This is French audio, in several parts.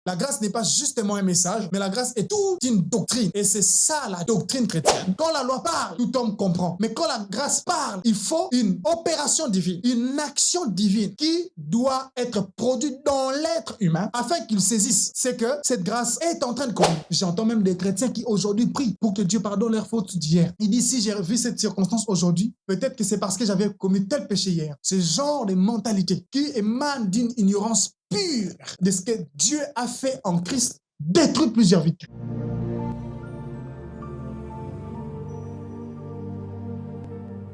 La grâce n'est pas justement un message, mais la grâce est toute une doctrine. Et c'est ça la doctrine chrétienne. Quand la loi parle, tout homme comprend. Mais quand la grâce parle, il faut une opération divine, une action divine qui doit être produite dans l'être humain afin qu'il saisisse. C'est que cette grâce est en train de courir. J'entends même des chrétiens qui aujourd'hui prient pour que Dieu pardonne leurs fautes d'hier. Il dit, si j'ai vu cette circonstance aujourd'hui, peut-être que c'est parce que j'avais commis tel péché hier. Ce genre de mentalité qui émane d'une ignorance pure de ce que Dieu a fait en Christ détruit plusieurs vies.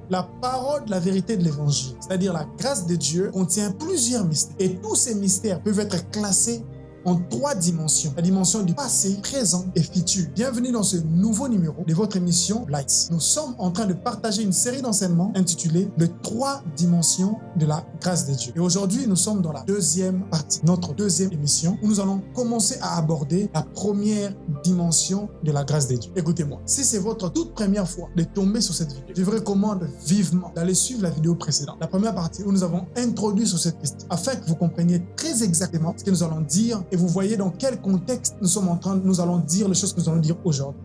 La parole de la vérité de l'évangile, c'est-à-dire la grâce de Dieu, contient plusieurs mystères. Et tous ces mystères peuvent être classés en 3 dimensions. La dimension du passé, présent et futur. Bienvenue dans ce nouveau numéro de votre émission Lights. Nous sommes en train de partager une série d'enseignements intitulée Les 3 dimensions de la grâce de Dieu. Et aujourd'hui, nous sommes dans la deuxième partie, notre deuxième émission, où nous allons commencer à aborder la première dimension de la grâce de Dieu. Écoutez-moi, si c'est votre toute première fois de tomber sur cette vidéo, je vous recommande vivement d'aller suivre la vidéo précédente, la première partie où nous avons introduit sur cette piste, afin que vous compreniez très exactement ce que nous allons dire et vous voyez dans quel contexte nous allons dire les choses que nous allons dire aujourd'hui.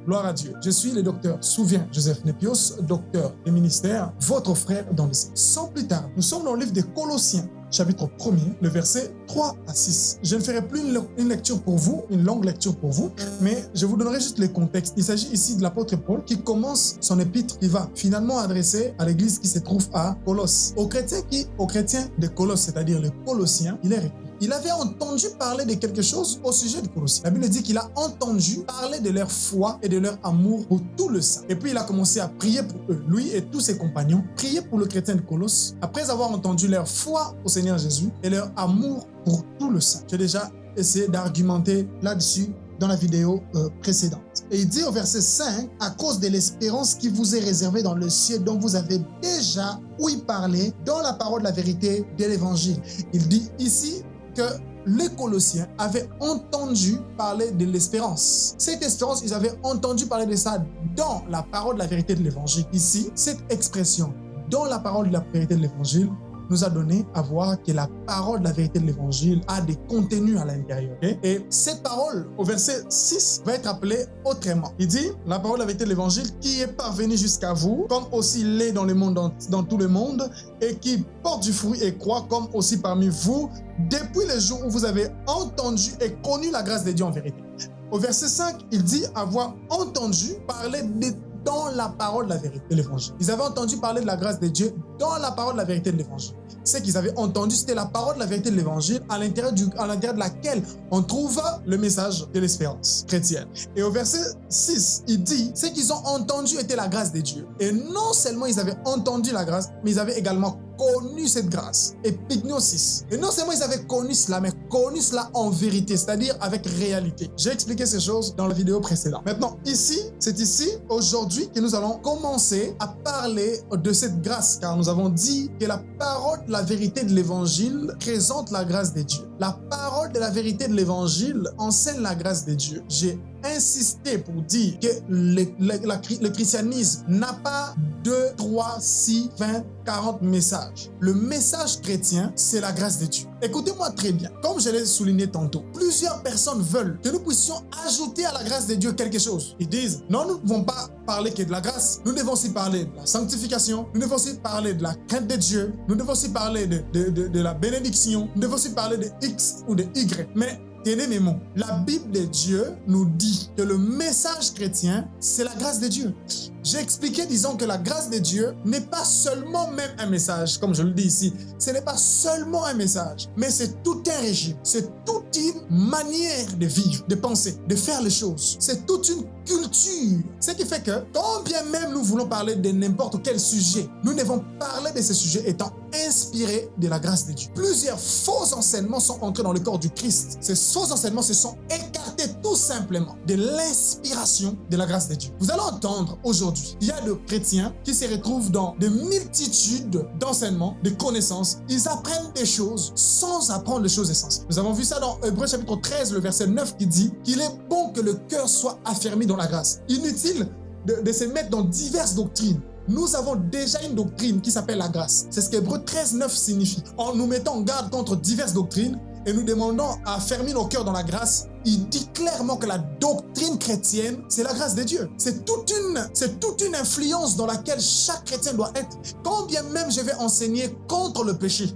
Gloire à Dieu. Je suis le docteur Souvien Joseph Nepios, docteur des ministères, votre frère dans l'esprit. Sans plus tard, nous sommes dans le livre des Colossiens, chapitre 1er, le verset 3 à 6. Je ne ferai plus une lecture pour vous, une longue lecture pour vous, mais je vous donnerai juste les contextes. Il s'agit ici de l'apôtre Paul qui commence son épître qui va finalement adresser à l'église qui se trouve à Colosse. Aux chrétiens de Colosse, c'est-à-dire les Colossiens, il est écrit. Il avait entendu parler de quelque chose au sujet des Colossiens. La Bible dit qu'il a entendu parler de leur foi et de leur amour pour tout le saint. Et puis il a commencé à prier pour eux. Lui et tous ses compagnons priaient pour le chrétien de Colosse après avoir entendu leur foi au Seigneur Jésus et leur amour pour tout le saint. J'ai déjà essayé d'argumenter là-dessus dans la vidéo précédente. Et il dit au verset 5, « À cause de l'espérance qui vous est réservée dans le ciel, dont vous avez déjà ouï parler dans la parole de la vérité de l'évangile. » Il dit ici que les Colossiens avaient entendu parler de l'espérance. Cette espérance, ils avaient entendu parler de ça dans la parole de la vérité de l'évangile. Ici, cette expression, dans la parole de la vérité de l'évangile, nous a donné à voir que la parole de la vérité de l'évangile a des contenus à l'intérieur. Okay? Et cette parole, au verset 6, va être appelée autrement. Il dit, la parole de la vérité de l'évangile qui est parvenue jusqu'à vous, comme aussi l'est dans le monde, dans tout le monde, et qui porte du fruit et croît, comme aussi parmi vous, depuis le jour où vous avez entendu et connu la grâce de Dieu en vérité. Au verset 5, il dit avoir entendu parler dans la parole de la vérité de l'évangile. Ils avaient entendu parler de la grâce de Dieu dans la parole de la vérité de l'évangile. Ce qu'ils avaient entendu, c'était la parole de la vérité de l'évangile à l'intérieur de laquelle on trouve le message de l'espérance chrétienne. Et au verset 6, il dit, ce qu'ils ont entendu était la grâce de Dieu. Et non seulement ils avaient entendu la grâce, mais ils avaient également connu cette grâce, epignosis. Et non seulement ils avaient connu cela, mais connu cela en vérité, c'est-à-dire avec réalité. J'ai expliqué ces choses dans la vidéo précédente. Maintenant, c'est ici, aujourd'hui, que nous allons commencer à parler de cette grâce, car nous avons dit que la parole de la vérité de l'évangile présente la grâce de Dieu. La parole de la vérité de l'évangile enseigne la grâce de Dieu. J'ai insisté pour dire que le christianisme n'a pas 2, 3, 6, 20, 40 messages. Le message chrétien, c'est la grâce de Dieu. Écoutez-moi très bien. Comme je l'ai souligné tantôt, plusieurs personnes veulent que nous puissions ajouter à la grâce de Dieu quelque chose. Ils disent, non, nous ne pouvons pas parler que de la grâce. Nous devons aussi parler de la sanctification. Nous devons aussi parler de la crainte de Dieu. Nous devons aussi parler de la bénédiction. Nous devons aussi parler de X ou de Y. Mais tenez mes mots. La Bible de Dieu nous dit que le message chrétien, c'est la grâce de Dieu. J'ai expliqué, disons, que la grâce de Dieu n'est pas seulement même un message, comme je le dis ici. Ce n'est pas seulement un message, mais c'est tout un régime. C'est toute une manière de vivre, de penser, de faire les choses. C'est toute une culture. Ce qui fait que, quand bien même nous voulons parler de n'importe quel sujet, nous devons parler de ce sujet étant inspirés de la grâce de Dieu. Plusieurs faux enseignements sont entrés dans le corps du Christ. Ces faux enseignements se sont écartés tout simplement de l'inspiration de la grâce de Dieu. Vous allez entendre aujourd'hui, il y a des chrétiens qui se retrouvent dans des multitudes d'enseignements, de connaissances. Ils apprennent des choses sans apprendre les choses essentielles. Nous avons vu ça dans Hébreux chapitre 13, le verset 9 qui dit qu'il est bon que le cœur soit affermi dans la grâce. Inutile de se mettre dans diverses doctrines. nous avons déjà une doctrine qui s'appelle la grâce. C'est ce qu'Hébreux 13:9 signifie. En nous mettant en garde contre diverses doctrines et nous demandant à fermer nos cœurs dans la grâce, il dit clairement que la doctrine chrétienne, c'est la grâce de Dieu. C'est toute une influence dans laquelle chaque chrétien doit être. Quand bien même je vais enseigner contre le péché,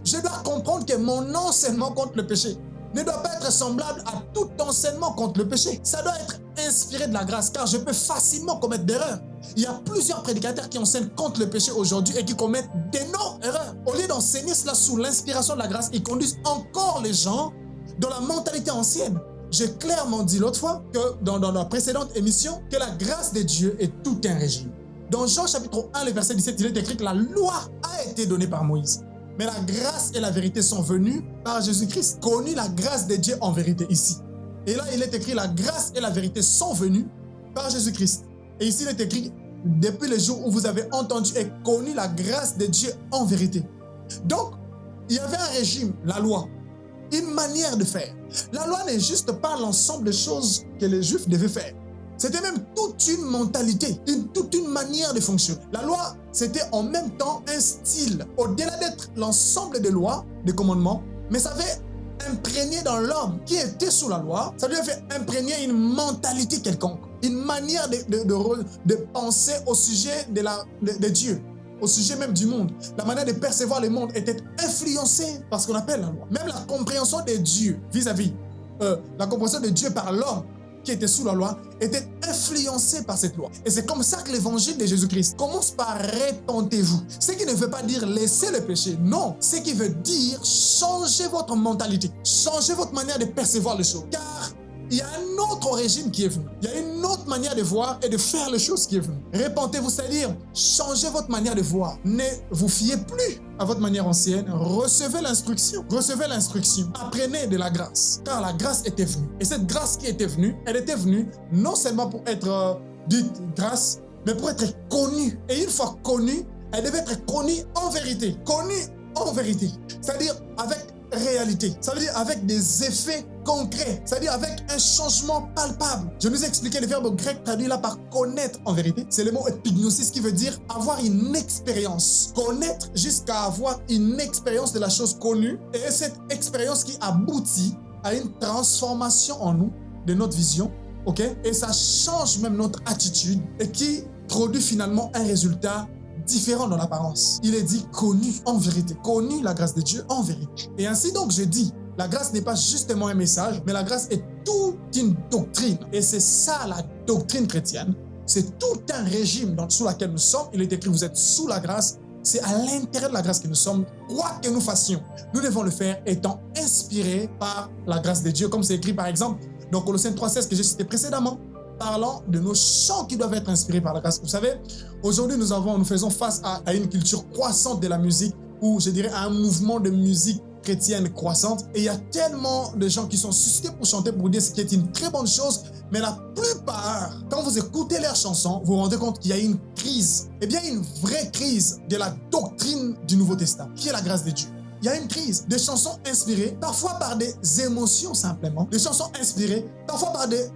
je dois comprendre que mon enseignement contre le péché ne doit pas être semblable à tout enseignement contre le péché. Ça doit être inspiré de la grâce, car je peux facilement commettre d'erreurs. Il y a plusieurs prédicateurs qui enseignent contre le péché aujourd'hui et qui commettent d'énormes erreurs. Au lieu d'enseigner cela sous l'inspiration de la grâce, ils conduisent encore les gens dans la mentalité ancienne. J'ai clairement dit l'autre fois, que dans la précédente émission, que la grâce de Dieu est tout un régime. Dans Jean chapitre 1, le verset 17, il est écrit que la loi a été donnée par Moïse. Mais la grâce et la vérité sont venues par Jésus-Christ. Connu la grâce de Dieu en vérité ici. Et là, il est écrit, la grâce et la vérité sont venues par Jésus-Christ. Et ici, il est écrit, depuis le jour où vous avez entendu et connu la grâce de Dieu en vérité. Donc, il y avait un régime, la loi, une manière de faire. La loi n'est juste pas l'ensemble des choses que les Juifs devaient faire. C'était même toute une mentalité, toute une manière de fonctionner. La loi, c'était en même temps un style. Au-delà d'être l'ensemble des lois, des commandements, mais ça avait imprégné dans l'homme qui était sous la loi, ça lui a fait imprégner une mentalité quelconque, une manière de penser au sujet de Dieu, au sujet même du monde. La manière de percevoir le monde était influencée par ce qu'on appelle la loi. Même la compréhension de Dieu vis-à-vis, la compréhension de Dieu par l'homme qui était sous la loi, était influencé par cette loi. Et c'est comme ça que l'évangile de Jésus-Christ commence par repentez-vous. Ce qui ne veut pas dire laisser le péché, non. Ce qui veut dire changer votre mentalité, changer votre manière de percevoir les choses. Car il y a un autre régime qui est venu. Il y a une autre manière de voir et de faire les choses qui est venue. Repentez-vous, c'est-à-dire changez votre manière de voir. Ne vous fiez plus à votre manière ancienne. Recevez l'instruction. Recevez l'instruction. Apprenez de la grâce. Car la grâce était venue. Et cette grâce qui était venue, elle était venue non seulement pour être dite grâce, mais pour être connue. Et une fois connue, elle devait être connue en vérité. Connue en vérité. C'est-à-dire avec réalité. Ça veut dire avec des effets concrets. C'est-à-dire avec un changement palpable. Je nous ai expliqué le verbe grec traduit là par connaître en vérité. C'est le mot epignosis qui veut dire avoir une expérience. Connaître jusqu'à avoir une expérience de la chose connue. Et cette expérience qui aboutit à une transformation en nous de notre vision. Ok? Et ça change même notre attitude et qui produit finalement un résultat différent dans l'apparence. Il est dit connu en vérité, connu la grâce de Dieu en vérité. Et ainsi donc je dis, la grâce n'est pas justement un message, mais la grâce est toute une doctrine. Et c'est ça la doctrine chrétienne. C'est tout un régime sous lequel nous sommes. Il est écrit, vous êtes sous la grâce. C'est à l'intérieur de la grâce que nous sommes. Quoi que nous fassions, nous devons le faire étant inspirés par la grâce de Dieu. Comme c'est écrit par exemple dans Colossiens 3,16 que j'ai cité précédemment, parlant de nos chants qui doivent être inspirés par la grâce. Vous savez, aujourd'hui, nous faisons face à une culture croissante de la musique, ou je dirais à un mouvement de musique chrétienne croissante. Et il y a tellement de gens qui sont suscités pour chanter, pour dire ce qui est une très bonne chose, mais la plupart, quand vous écoutez leurs chansons, vous vous rendez compte qu'il y a une crise. Eh bien, une vraie crise de la doctrine du Nouveau Testament, qui est la grâce de Dieu. Il y a une crise. Des chansons inspirées, parfois par des émotions simplement, des chansons inspirées, parfois par des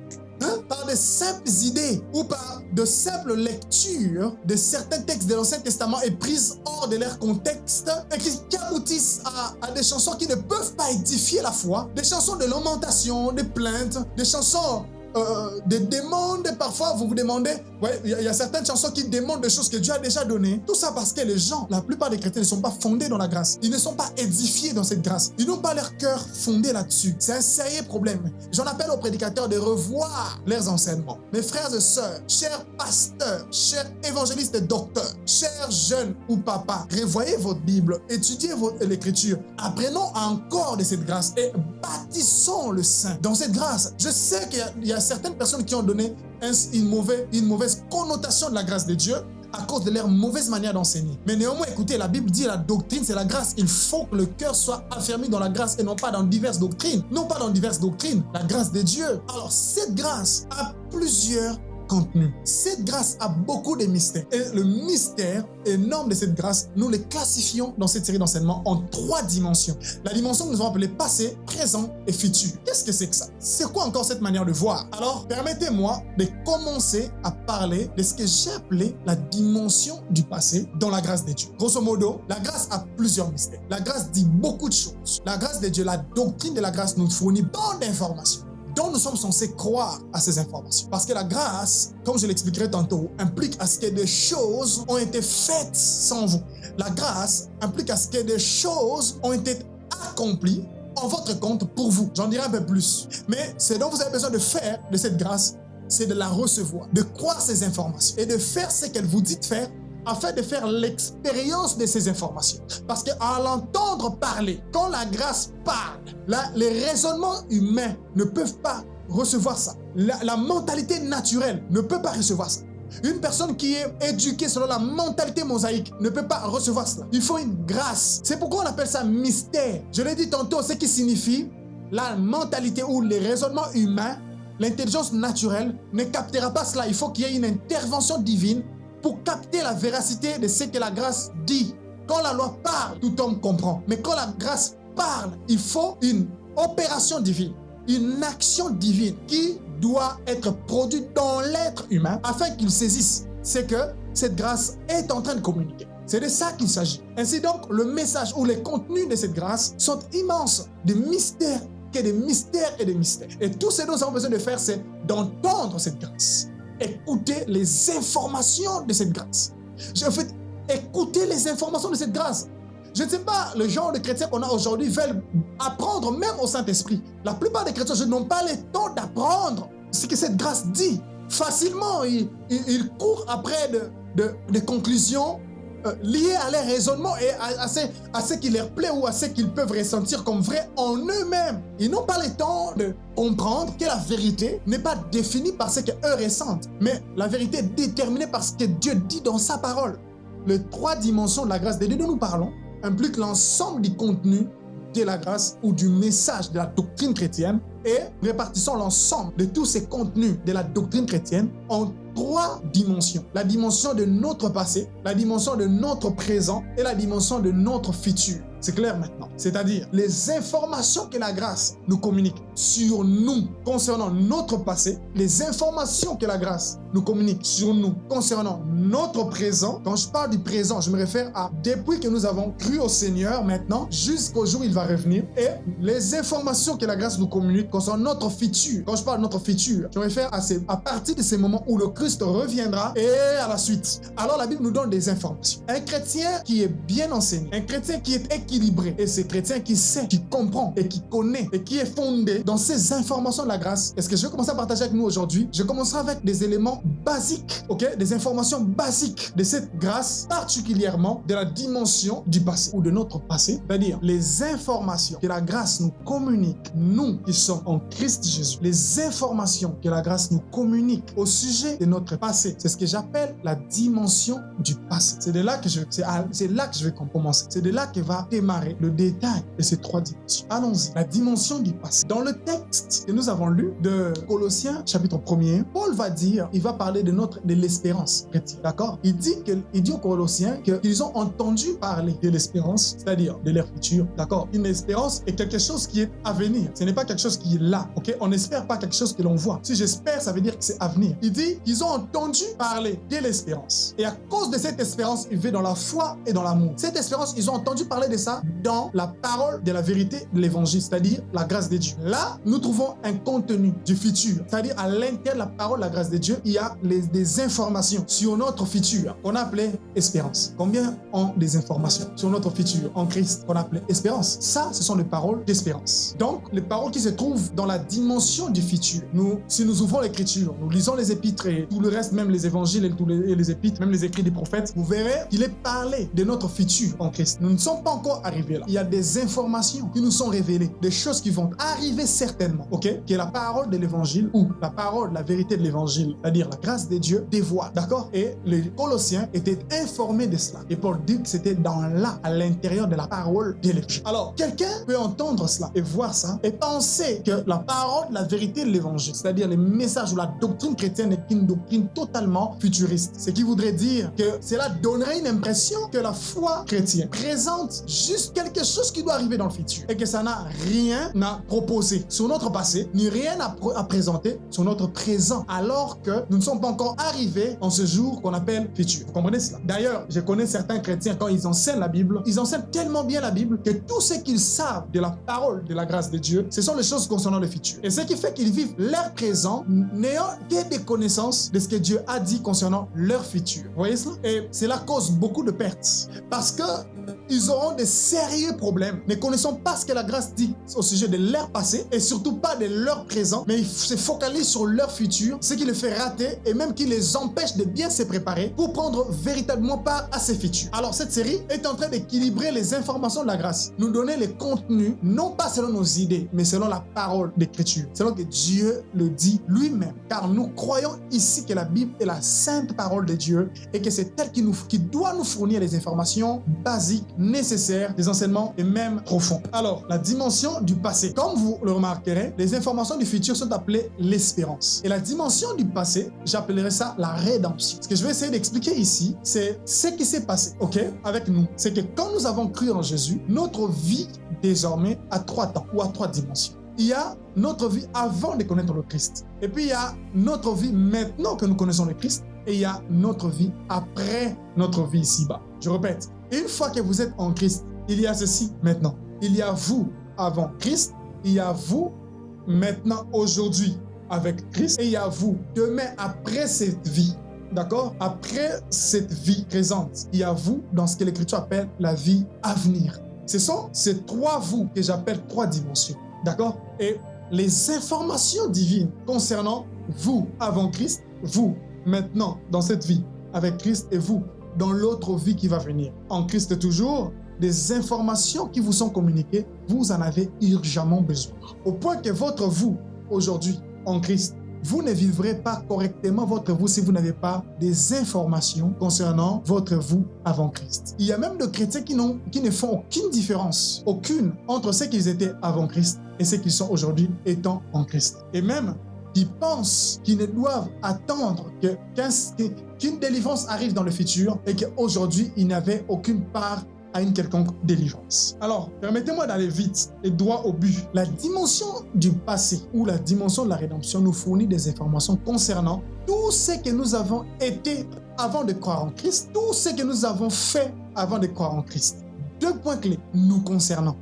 simples idées ou par de simples lectures de certains textes de l'Ancien Testament et prises hors de leur contexte et qui aboutissent à des chansons qui ne peuvent pas édifier la foi, des chansons de lamentation, de plaintes, des chansons de demandes. Parfois vous vous demandez, il y a certaines chansons qui demandent des choses que Dieu a déjà données. Tout ça parce que les gens, la plupart des chrétiens ne sont pas fondés dans la grâce. Ils ne sont pas édifiés dans cette grâce. Ils n'ont pas leur cœur fondé là-dessus. C'est un sérieux problème. J'en appelle aux prédicateurs de revoir leurs enseignements. Mes frères et sœurs, chers pasteurs, chers évangélistes et docteurs, chers jeunes ou papas, revoyez votre Bible, étudiez l'écriture, apprenons encore de cette grâce et bâtissons le saint dans cette grâce. Je sais qu'il y a certaines personnes qui ont donné une mauvaise connotation de la grâce de Dieu à cause de leur mauvaise manière d'enseigner. Mais néanmoins, écoutez, la Bible dit la doctrine, c'est la grâce. Il faut que le cœur soit affermi dans la grâce et non pas dans diverses doctrines. Non pas dans diverses doctrines, la grâce de Dieu. Alors, cette grâce a plusieurs contenu. Cette grâce a beaucoup de mystères. Et le mystère énorme de cette grâce, nous les classifions dans cette série d'enseignements en 3 dimensions. La dimension que nous avons appelée passé, présent et futur. Qu'est-ce que c'est que ça? C'est quoi encore cette manière de voir? Alors, permettez-moi de commencer à parler de ce que j'ai appelé la dimension du passé dans la grâce de Dieu. Grosso modo, la grâce a plusieurs mystères. La grâce dit beaucoup de choses. La grâce de Dieu, la doctrine de la grâce nous fournit tant d'informations dont nous sommes censés croire à ces informations. Parce que la grâce, comme je l'expliquerai tantôt, implique à ce que des choses ont été faites sans vous. La grâce implique à ce que des choses ont été accomplies en votre compte pour vous. J'en dirai un peu plus. Mais ce dont vous avez besoin de faire de cette grâce, c'est de la recevoir, de croire ces informations et de faire ce qu'elle vous dit de faire afin de faire l'expérience de ces informations. Parce qu'à l'entendre parler, quand la grâce parle, les raisonnements humains ne peuvent pas recevoir ça. La mentalité naturelle ne peut pas recevoir ça. Une personne qui est éduquée selon la mentalité mosaïque ne peut pas recevoir cela. Il faut une grâce. C'est pourquoi on appelle ça mystère. Je l'ai dit tantôt, ce qui signifie la mentalité ou les raisonnements humains, l'intelligence naturelle ne captera pas cela. Il faut qu'il y ait une intervention divine pour capter la véracité de ce que la grâce dit. Quand la loi parle, tout homme comprend. Mais quand la grâce parle, il faut une opération divine, une action divine qui doit être produite dans l'être humain afin qu'il saisisse ce que cette grâce est en train de communiquer. C'est de ça qu'il s'agit. Ainsi donc, le message ou les contenus de cette grâce sont immenses, des mystères, des mystères et des mystères. Et tout ce dont nous avons besoin de faire, c'est d'entendre cette grâce. Écouter les informations de cette grâce. Écouter les informations de cette grâce. Je ne sais pas, le genre de chrétiens qu'on a aujourd'hui veulent apprendre même au Saint-Esprit. La plupart des chrétiens n'ont pas le temps d'apprendre ce que cette grâce dit. Facilement, ils courent après des conclusions liées à leurs raisonnements et à ce qui leur plaît ou à ce qu'ils peuvent ressentir comme vrai en eux-mêmes. Ils n'ont pas le temps de comprendre que la vérité n'est pas définie par ce qu'eux ressentent, mais la vérité est déterminée par ce que Dieu dit dans sa parole. Les 3 dimensions de la grâce de Dieu dont nous parlons impliquent l'ensemble du contenu de la grâce ou du message de la doctrine chrétienne et répartissons l'ensemble de tous ces contenus de la doctrine chrétienne en 3 dimensions. La dimension de notre passé, la dimension de notre présent et la dimension de notre futur. C'est clair maintenant. C'est-à-dire les informations que la grâce nous communique sur nous concernant notre passé, les informations que la grâce nous communique sur nous concernant notre présent. Quand je parle du présent, je me réfère à depuis que nous avons cru au Seigneur maintenant jusqu'au jour où il va revenir et les informations que la grâce nous communique concernant notre futur. Quand je parle de notre futur, je me réfère à partir de ces moments où le Christ reviendra et à la suite. Alors la Bible nous donne des informations. Un chrétien qui est bien enseigné, un chrétien qui est équilibré et c'est chrétien qui sait, qui comprend et qui connaît et qui est fondé dans ces informations de la grâce. Et ce que je vais commencer à partager avec nous aujourd'hui, je commencerai avec des éléments basiques, ok, des informations basiques de cette grâce, particulièrement de la dimension du passé ou de notre passé, c'est-à-dire les informations que la grâce nous communique, nous qui sommes en Christ Jésus, les informations que la grâce nous communique au sujet de notre passé. C'est ce que j'appelle la dimension du passé. C'est là que je vais commencer. C'est de là que va démarrer le détail de ces 3 dimensions. Allons-y. La dimension du passé. Dans le texte que nous avons lu de Colossiens chapitre 1er, Paul va dire, il va parler de l'espérance chrétienne. D'accord? Il dit aux Colossiens qu'ils ont entendu parler de l'espérance, c'est-à-dire de leur futur. D'accord? Une espérance est quelque chose qui est à venir. Ce n'est pas quelque chose qui est là. Ok? On n'espère pas quelque chose que l'on voit. Si j'espère, ça veut dire que c'est à venir. Il dit qu'ils ont entendu parler de l'espérance. Et à cause de cette espérance, ils vivent dans la foi et dans l'amour. Cette espérance, ils ont entendu parler de ça dans la parole de la vérité de l'évangile, c'est-à-dire la grâce de Dieu. Là, nous trouvons un contenu du futur, c'est-à-dire à l'intérieur de la parole de la grâce de Dieu, il y a des informations sur notre futur qu'on appelait espérance. Combien ont des informations sur notre futur en Christ qu'on appelait espérance? Ça, ce sont les paroles d'espérance. Donc, les paroles qui se trouvent dans la dimension du futur. Si nous ouvrons l'écriture, nous lisons les épîtres et tout le reste, même les évangiles et les épîtres, même les écrits des prophètes, vous verrez qu'il est parlé de notre futur en Christ. Nous ne sommes pas encore arrivés là. Il y a des informations qui nous sont révélées, des choses qui vont arriver certainement, ok? Qui est la parole de l'évangile ou la parole, la vérité de l'évangile, c'est-à-dire la grâce de Dieu dévoile, d'accord? Et les Colossiens étaient informés de cela. Et Paul dit que c'était à l'intérieur de la parole de l'évangile. Alors, quelqu'un peut entendre cela et voir ça et penser que la parole de la vérité de l'évangile, c'est-à-dire les messages ou la doctrine chrétienne est une doctrine totalement futuriste. Ce qui voudrait dire que cela donnerait une impression que la foi chrétienne présente juste quelque chose qui doit arriver dans le futur et que ça n'a rien à proposer sur notre passé, ni rien à présenter sur notre présent, alors que nous ne sommes pas encore arrivés en ce jour qu'on appelle futur. Vous comprenez cela? D'ailleurs, je connais certains chrétiens, quand ils enseignent la Bible, ils enseignent tellement bien la Bible que tout ce qu'ils savent de la parole de la grâce de Dieu, ce sont les choses concernant le futur. Et ce qui fait qu'ils vivent leur présent, n'ayant que des connaissances de ce que Dieu a dit concernant leur futur. Vous voyez cela? Et cela cause beaucoup de pertes. Parce que ils auront de sérieux problèmes, ne connaissant pas ce que la grâce dit au sujet de leur passé et surtout pas de leur présent, mais ils se focalisent sur leur futur, ce qui les fait rater et même qui les empêche de bien se préparer pour prendre véritablement part à ces futurs. Alors cette série est en train d'équilibrer les informations de la grâce, nous donner les contenus, non pas selon nos idées, mais selon la parole d'Écriture, selon que Dieu le dit lui-même, car nous croyons ici que la Bible est la sainte parole de Dieu et que c'est elle qui doit nous fournir les informations basiques, nécessaires, des enseignements et même profonds. Alors, la dimension du passé. Comme vous le remarquerez, les informations du futur sont appelées l'espérance. Et la dimension du passé, j'appellerais ça la rédemption. Ce que je vais essayer d'expliquer ici, c'est ce qui s'est passé, ok, avec nous. C'est que quand nous avons cru en Jésus, notre vie désormais a 3 temps ou à 3 dimensions. Il y a notre vie avant de connaître le Christ. Et puis il y a notre vie maintenant que nous connaissons le Christ. Et il y a notre vie après notre vie ici-bas. Je répète, une fois que vous êtes en Christ, il y a ceci maintenant. Il y a vous avant Christ, il y a vous maintenant aujourd'hui avec Christ, et il y a vous demain après cette vie. D'accord? Après cette vie présente, il y a vous dans ce que l'Écriture appelle la vie à venir. Ce sont ces 3 vous que j'appelle 3 dimensions. D'accord? Et les informations divines concernant vous avant Christ, vous maintenant dans cette vie avec Christ et vous dans l'autre vie qui va venir. En Christ toujours, des informations qui vous sont communiquées, vous en avez urgemment besoin. Au point que votre vous aujourd'hui en Christ, vous ne vivrez pas correctement votre vous si vous n'avez pas des informations concernant votre vous avant Christ. Il y a même des chrétiens qui ne font aucune différence, aucune, entre ce qu'ils étaient avant Christ et ce qu'ils sont aujourd'hui étant en Christ. Et même qui pensent qu'ils ne doivent attendre qu'une délivrance arrive dans le futur et qu'aujourd'hui, ils n'avaient aucune part à une quelconque délivrance. Alors, permettez-moi d'aller vite et droit au but. La dimension du passé ou la dimension de la rédemption nous fournit des informations concernant tout ce que nous avons été avant de croire en Christ, tout ce que nous avons fait avant de croire en Christ. 2 points clés nous concernant.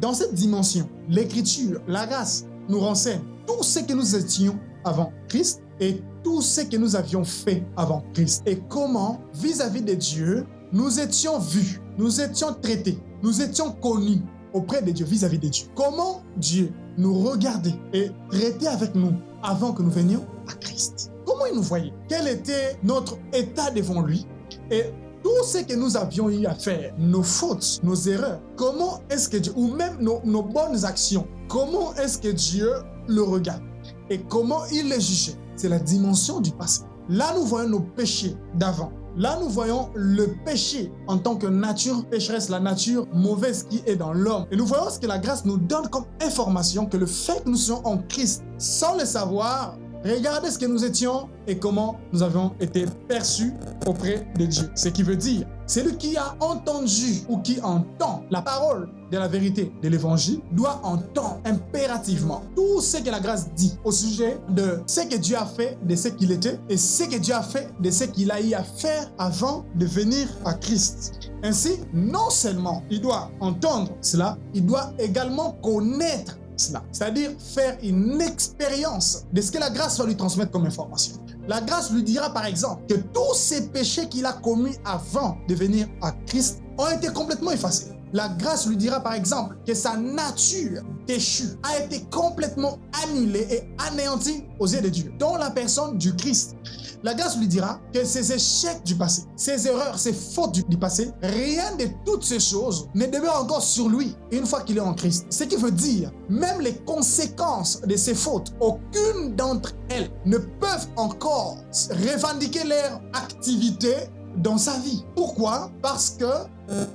Dans cette dimension, l'Écriture, la grâce, nous renseigne tout ce que nous étions avant Christ et tout ce que nous avions fait avant Christ. Et comment, vis-à-vis de Dieu, nous étions vus, nous étions traités, nous étions connus auprès de Dieu, vis-à-vis de Dieu. Comment Dieu nous regardait et traitait avec nous avant que nous venions à Christ. Comment il nous voyait? Quel était notre état devant lui? Et tout ce que nous avions eu à faire, nos fautes, nos erreurs, comment est-ce que Dieu, ou même nos bonnes actions, comment est-ce que Dieu le regarde? Et comment il les jugeait? C'est la dimension du passé. Là, nous voyons nos péchés d'avant. Là, nous voyons le péché en tant que nature pécheresse, la nature mauvaise qui est dans l'homme. Et nous voyons ce que la grâce nous donne comme information, que le fait que nous soyons en Christ, sans le savoir, regardez ce que nous étions et comment nous avons été perçus auprès de Dieu. Ce qui veut dire, celui qui a entendu ou qui entend la parole de la vérité de l'évangile doit entendre impérativement tout ce que la grâce dit au sujet de ce que Dieu a fait, de ce qu'il était et ce que Dieu a fait, de ce qu'il a eu à faire avant de venir à Christ. Ainsi, non seulement il doit entendre cela, il doit également connaître cela, c'est-à-dire faire une expérience de ce que la grâce va lui transmettre comme information. La grâce lui dira par exemple que tous ces péchés qu'il a commis avant de venir à Christ ont été complètement effacés. La grâce lui dira par exemple que sa nature déchue a été complètement annulée et anéantie aux yeux de Dieu, dans la personne du Christ. La grâce lui dira que ses échecs du passé, ses erreurs, ses fautes du passé, rien de toutes ces choses ne demeure encore sur lui une fois qu'il est en Christ. Ce qui veut dire, même les conséquences de ses fautes, aucune d'entre elles ne peuvent encore revendiquer leur activité dans sa vie. Pourquoi? Parce que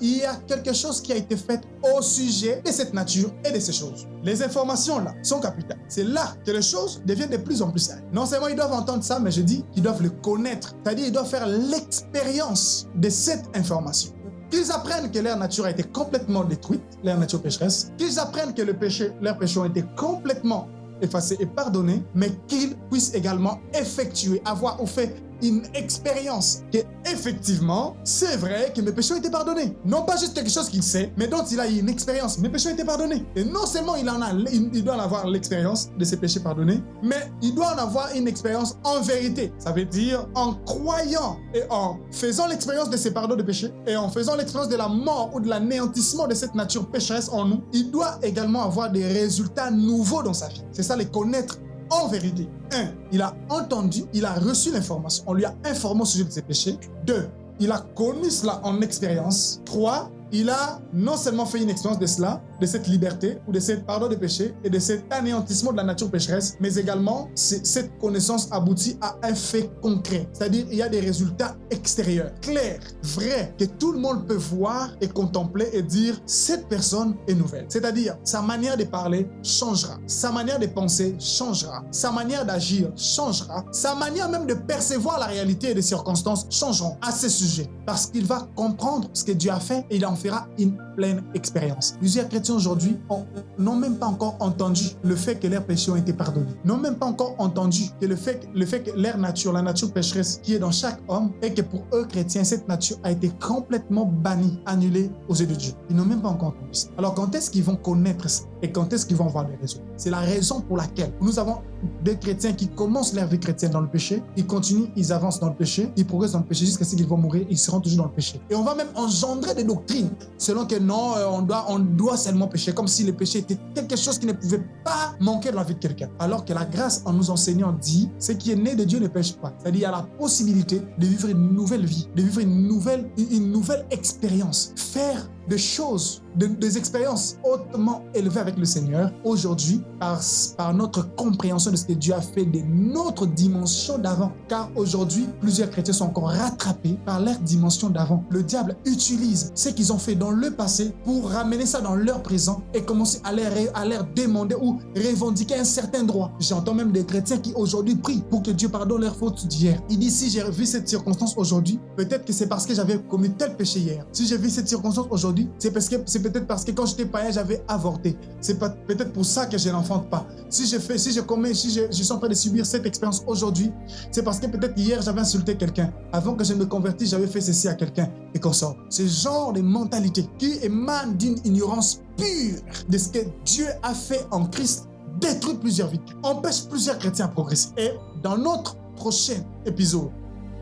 il y a quelque chose qui a été fait au sujet de cette nature et de ces choses. Les informations là sont capitales. C'est là que les choses deviennent de plus en plus sérieuses. Non seulement ils doivent entendre ça, mais je dis qu'ils doivent le connaître. C'est-à-dire qu'ils doivent faire l'expérience de cette information. Qu'ils apprennent que leur nature a été complètement détruite, leur nature pécheresse. Qu'ils apprennent que leurs péchés ont été complètement effacés et pardonnés, mais qu'ils puissent également effectuer, avoir ou fait une expérience que effectivement, c'est vrai que mes péchés ont été pardonnés. Non pas juste quelque chose qu'il sait, mais dont il a eu une expérience. Mes péchés ont été pardonnés. Et non seulement il doit en avoir l'expérience de ses péchés pardonnés, mais il doit en avoir une expérience en vérité. Ça veut dire en croyant et en faisant l'expérience de ses pardons de péchés et en faisant l'expérience de la mort ou de l'anéantissement de cette nature pécheresse en nous, il doit également avoir des résultats nouveaux dans sa vie. C'est ça, les connaître en vérité. 1. Il a entendu, il a reçu l'information. On lui a informé au sujet de ses péchés. 2. Il a connu cela en expérience. 3. Il a non seulement fait une expérience de cela, de cette liberté ou de cet pardon des péchés et de cet anéantissement de la nature pécheresse, mais également cette connaissance aboutit à un fait concret. C'est-à-dire il y a des résultats extérieurs, clairs, vrais, que tout le monde peut voir et contempler et dire cette personne est nouvelle. C'est-à-dire sa manière de parler changera, sa manière de penser changera, sa manière d'agir changera, sa manière même de percevoir la réalité et les circonstances changeront à ce sujet parce qu'il va comprendre ce que Dieu a fait et il en fera une pleine expérience. Plusieurs chrétiens aujourd'hui n'ont même pas encore entendu le fait que leurs péchés ont été pardonnés. N'ont même pas encore entendu que le fait que leur nature, la nature pécheresse qui est dans chaque homme, et que pour eux chrétiens, cette nature a été complètement bannie, annulée aux yeux de Dieu. Ils n'ont même pas encore entendu ça. Alors quand est-ce qu'ils vont connaître ça et quand est-ce qu'ils vont voir des résultats? C'est la raison pour laquelle nous avons des chrétiens qui commencent leur vie chrétienne dans le péché, ils continuent, ils avancent dans le péché, ils progressent dans le péché jusqu'à ce qu'ils vont mourir, ils seront toujours dans le péché. Et on va même engendrer des doctrines selon que non, on doit seulement pécher, comme si le péché était quelque chose qui ne pouvait pas manquer dans la vie de quelqu'un. Alors que la grâce en nous enseignant dit, ce qui est né de Dieu ne pêche pas. C'est-à-dire il y a la possibilité de vivre une nouvelle vie, de vivre une nouvelle expérience, faire des choses, des expériences hautement élevées avec le Seigneur aujourd'hui par notre compréhension de ce que Dieu a fait de notre dimension d'avant. Car aujourd'hui, plusieurs chrétiens sont encore rattrapés par leur dimension d'avant. Le diable utilise ce qu'ils ont fait dans le passé pour ramener ça dans leur présent et commencer à leur demander ou revendiquer un certain droit. J'entends même des chrétiens qui aujourd'hui prient pour que Dieu pardonne leurs fautes d'hier. Il dit, si j'ai vu cette circonstance aujourd'hui, peut-être que c'est parce que j'avais commis tel péché hier. Si j'ai vu cette circonstance aujourd'hui, c'est peut-être parce que quand j'étais païen, j'avais avorté. C'est peut-être pour ça que je n'enfante pas. Si je suis en train de subir cette expérience aujourd'hui, c'est parce que peut-être hier, j'avais insulté quelqu'un. Avant que je me convertisse, j'avais fait ceci à quelqu'un et qu'on sort. Ce genre de mentalité qui émane d'une ignorance pure de ce que Dieu a fait en Christ détruit plusieurs vies, empêche plusieurs chrétiens à progresser. Et dans notre prochain épisode,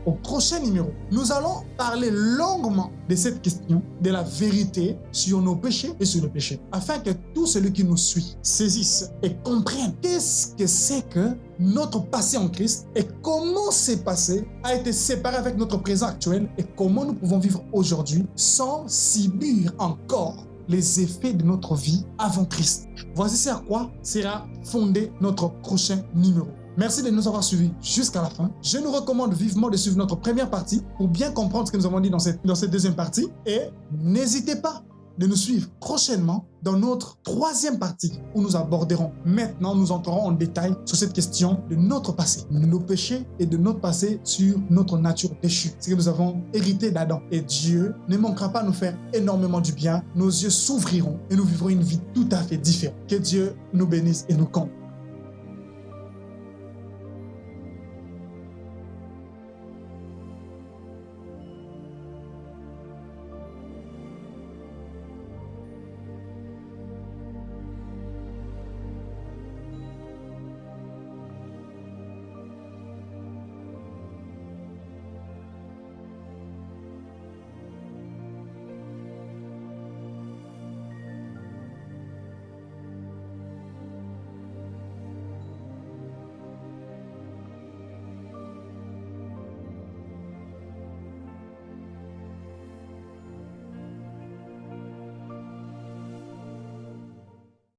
au prochain numéro, nous allons parler longuement de cette question de la vérité sur nos péchés et sur le péché, afin que tout celui qui nous suit saisisse et comprenne qu'est-ce que c'est que notre passé en Christ et comment ce passé a été séparé avec notre présent actuel et comment nous pouvons vivre aujourd'hui sans subir encore les effets de notre vie avant Christ. Voici sur quoi sera fondé notre prochain numéro. Merci de nous avoir suivis jusqu'à la fin. Je nous recommande vivement de suivre notre première partie pour bien comprendre ce que nous avons dit dans cette deuxième partie. Et n'hésitez pas de nous suivre prochainement dans notre troisième partie où nous aborderons. Maintenant, nous entrerons en détail sur cette question de notre passé, de nos péchés et de notre passé sur notre nature déchue. C'est que nous avons hérité d'Adam. Et Dieu ne manquera pas de nous faire énormément du bien. Nos yeux s'ouvriront et nous vivrons une vie tout à fait différente. Que Dieu nous bénisse et nous comble.